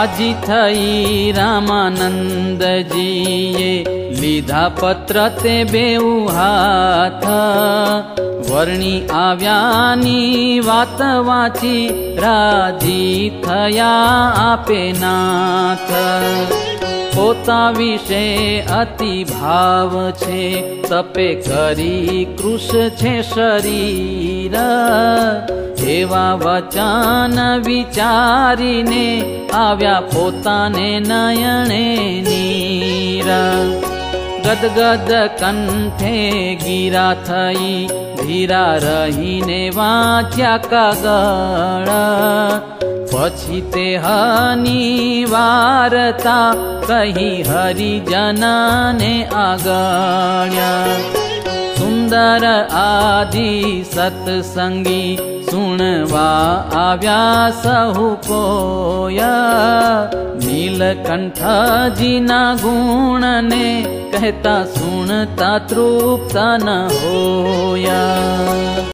राजी थई रामानंद जीए लीधा पत्र ते बेउ हाथ वर्णी आव्यानी वात वाची राजी थया आपे नाथ पोता विषे अति भाव छे तपे करी कृश छे शरीर एवा वचन विचारीने आव्या पोताने नयने नीर गदगद कंठे गिरा थई धीरा रहीने वाच्या कागळ पछी ते हनी वार्ता कही हरिजनने आगळ्या सुंदर आदि सत्संगी सुणवा आव्या सहु कोया नीलकंठजीना गुण ने कहता सुनता तृप्त न होया।